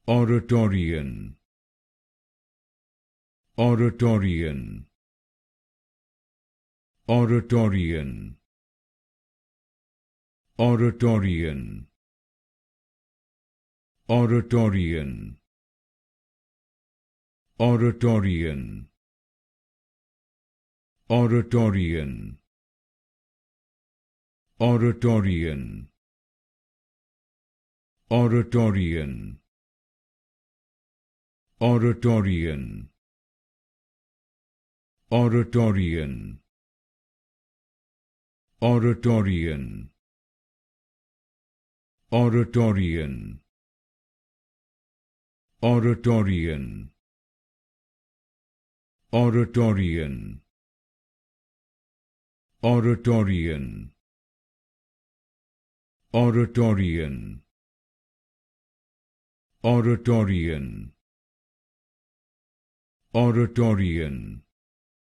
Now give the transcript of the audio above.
Oratorian, Oratorian, Oratorian, Oratorian, Oratorian, Oratorian, Oratorian, Oratorian, Oratorian, Oratorian, Oratorian, Oratorian, Oratorian, Oratorian, Oratorian, Oratorian, Oratorian, Oratorian, Oratorian,